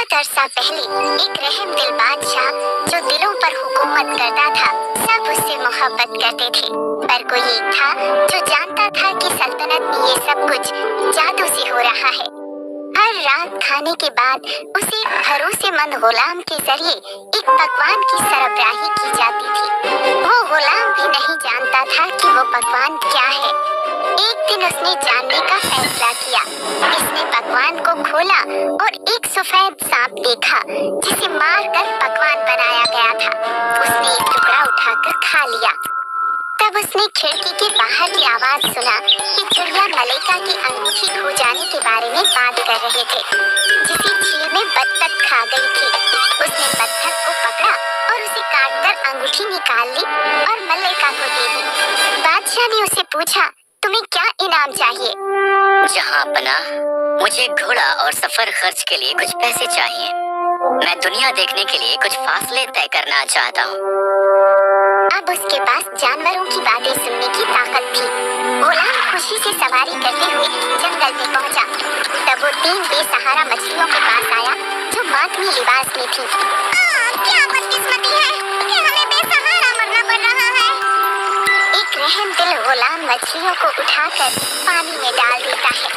बहुत अरसा पहले एक रहम दिल बादशाह जो दिलों पर हुकूमत करता था, सब उससे मोहब्बत करते थे। पर कोई एक था जो जानता था कि सल्तनत में ये सब कुछ जादू से हो रहा है। हर रात खाने के बाद उसे एक भरोसेमंद गुलाम के जरिए एक पकवान की सरबराही की जाती थी। वो गुलाम भी नहीं जानता था कि वो पकवान क्या है। एक दिन उसने जानने का फैसला किया। इसने पकवान को खोला और एक सफेद सांप देखा जिसे मारकर पकवान बनाया गया था। उसने एक टुकड़ा उठाकर खा लिया। तब उसने खिड़की के बाहर की आवाज सुना कि चिड़िया मलाइका की अंगूठी खो जाने के बारे में बात कर रहे थे, जिसे झील में बत्तख खा गई थी। उसने बत्तख को पकड़ा और उसे काटकर अंगूठी निकाल ली और मलाइका को दे दी। बादशाह ने उसे पूछा, तुम्हें क्या इनाम चाहिए? जहाँ पना, मुझे घोड़ा और सफर खर्च के लिए कुछ पैसे चाहिए। मैं दुनिया देखने के लिए कुछ फासले तय करना चाहता हूँ। अब उसके पास जानवरों की बातें सुनने की ताकत थी। गुलाम खुशी से सवारी करते हुए जंगल में पहुंचा। तब वो 3 बेसहारा मछलियों के पास आया जो मातमी लिबास में थी। क्या बदकिस्मती है कि हमें बेसहारा मरना पड़ रहा है। एक रहम दिल गुलाम मछलियों को उठाकर पानी में डाल देता है।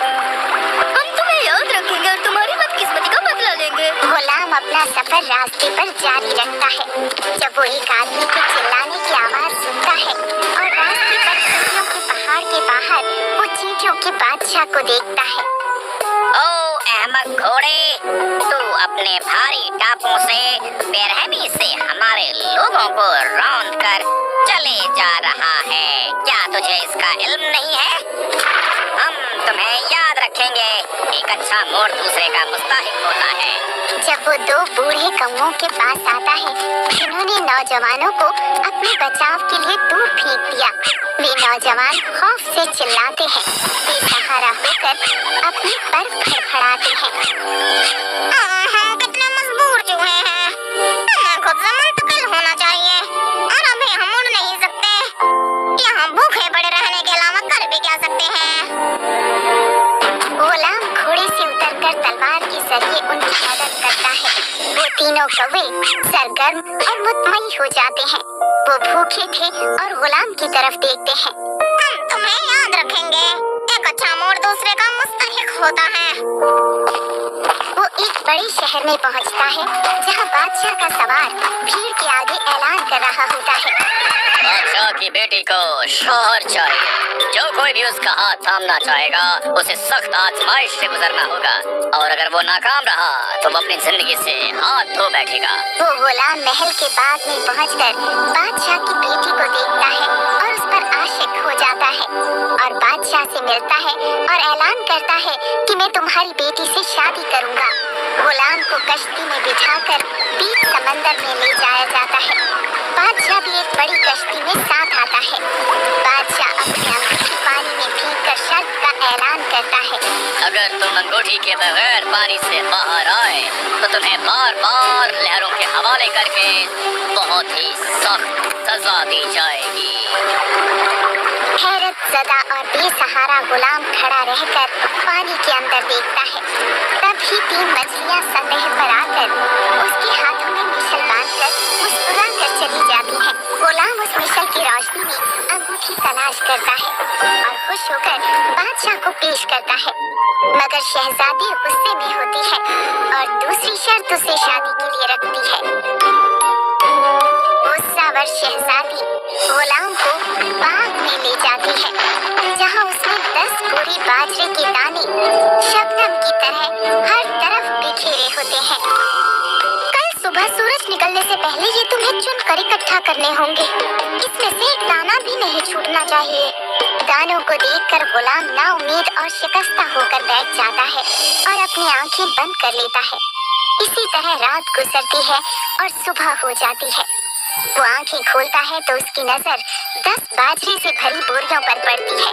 हम तुम्हें याद रखेंगे और तुम्हारी बदकिस्मती का बदला लेंगे। गुलाम अपना सफर रास्ते पर जारी रखता है जब वो एक आदमी के चिल्लाने की आवाज सुनता है और रास्ते पर चींटियों के पहाड़ के बाहर वो चींटियों के बादशाह को देखता है। ओ अहमद घोड़े, तू अपने भारी टापों से बेरहमी से हमारे लोगों को रौंद कर चले जा रहा है। क्या तुझे इसका इल्म नहीं है? हम तुम्हें याद रखेंगे। एक अच्छा मोड़ दूसरे का मुस्ताहिक होता है। जब वो 2 बूढ़े कौओं के पास आता है जिन्होंने नौजवानों को अपने बचाव के लिए दूर फेंक दिया, वे नौजवान खौफ से चिल्लाते हैं, बेसहारा होकर अपने पर फड़फड़ाते हैं। हम कितने मजबूर चूहे हैं। हमें खुद से मुंतकिल होना चाहिए और अभी हम उड़ नहीं सकते। यहाँ भूखे पड़े रहने के अलावा कर भी क्या सकते हैं। गुलाम घोड़े से उतरकर तलवार के जरिए उनकी मदद करता है। वो तीनों कौवे सरगर्म और मुतमईन हो जाते हैं। वो भूखे थे और गुलाम की तरफ देखते हैं। हम तुम्हें याद रखेंगे। एक अच्छा मोड़ दूसरे का मुस्तहिक होता है। वो एक बड़े शहर में पहुंचता है जहां बादशाह का सवार भीड़ के आगे ऐलान कर रहा होता है। बादशाह की बेटी को शौहर चाहिए। जो कोई भी उसका हाथ थामना चाहेगा उसे सख्त आजमाइश से गुजरना होगा, और अगर वो नाकाम रहा तो वो अपनी जिंदगी से हाथ धो बैठेगा। वो गुलाम महल के बाग में पहुंचकर बादशाह की बेटी को देखता है और उस पर आशिक हो जाता है और बादशाह से मिलता है और ऐलान करता है कि मैं तुम्हारी बेटी से शादी करूंगा। गुलाम को कश्ती में बिठाकर बीच समंदर में ले जाया जाता है। बादशाह भी एक बड़ी कश्ती में साथ आता है। बादशाह अपनी अंगूठी पानी में भीगकर शर्त का ऐलान करता है। अगर तुम अंगूठी के बगैर पानी से बाहर आए तो तुम्हें बार बार लहरों के हवाले करके बहुत ही सख्त सजा दी जाएगी। हैरत ज़दा और बेसहारा गुलाम खड़ा रहकर पानी के अंदर देखता है। तभी 3 मछलियां सतह पर आकर उसके हाथों में मिशल बांधकर मुस्कुरा कर चली जाती हैं। गुलाम उस मिशल की रोशनी में अंगूठी तलाश करता है और खुश होकर बादशाह को पेश करता है, मगर शहजादी गुस्से में होती है और दूसरी शर्त उसे शादी के लिए रखती है। गुस्सावर शहजादी गुलाम को बाग में ले जाती है जहां उसने 10 बोरी बाजरे के दाने शबनम की तरह हर तरफ बिखेरे होते हैं। कल सुबह सूरज निकलने से पहले ये तुम्हें चुनकर इकट्ठा करने होंगे। इसमें से एक दाना भी नहीं छूटना चाहिए। दानों को देखकर गुलाम नाउम्मीद और शिकस्ता होकर बैठ जाता है और अपनी आंखें बंद कर लेता है। इसी तरह रात गुजरती है और सुबह हो जाती है। वो आंखें खोलता है तो उसकी नजर 10 बाजरे से भरी बोरियों पर पड़ती है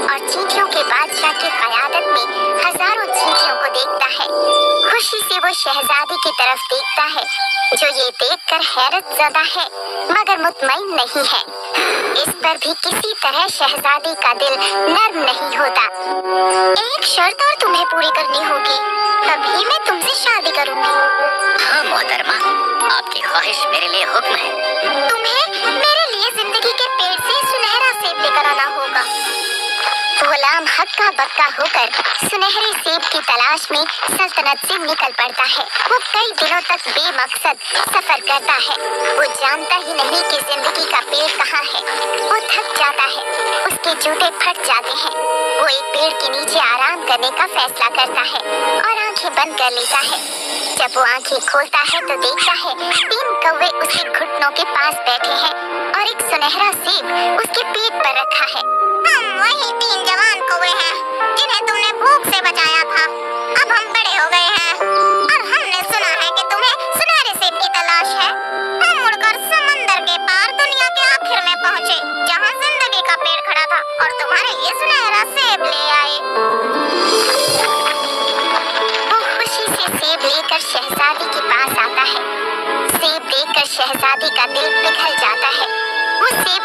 और चींटियों के बादशाह की क़यादत में हजारों चींटियों को देखता है। खुशी से वो शहजादी की तरफ देखता है जो ये देखकर हैरत ज़दा है मगर मुतमईन नहीं है। इस पर भी किसी तरह शहजादी का दिल नर्म नहीं होता। एक शर्त और तुम्हें पूरी करनी होगी, तभी मैं तुमसे शादी करूंगी। हाँ मोहतरमा, आपकी ख्वाहिश मेरे लिए हुक्म है। तुम्हें मेरे लिए जिंदगी के पेड़ से सुनहरा सेब लेकर आना होगा। गुलाम हक्का बक्का होकर सुनहरे सेब की तलाश में सल्तनत से निकल पड़ता है। वो कई दिनों तक बेमकसद सफर करता है। वो जानता ही नहीं कि जिंदगी का पेड़ कहाँ है। वो थक जाता है, उसके जूते फट जाते हैं। वो एक पेड़ के नीचे आराम करने का फैसला करता है और आंखें बंद कर लेता है। जब वो आंखें खोलता है तो देखता है 3 कौवे उसके घुटनों के पास बैठे हैं और एक सुनहरा सेब उसके पेट पर रखा है। हम वही 3 जवान कौवे हैं जिन्हें तुमने भूख से बचाया था। अब हम बड़े हो गए हैं और हमने सुना है कि तुम्हें सुनहरे सेब की तलाश है। हम उड़कर समंदर के पार दुनिया के आखिर में पहुंचे, जहां जिंदगी का पेड़ खड़ा था, और तुम्हारे लिए सुनहरा सेब ले आए। वो खुशी से सेब लेकर शहजादी के पास आता है। सेब देखकर शहजादी का दिल पिघल जाता है। वो सेब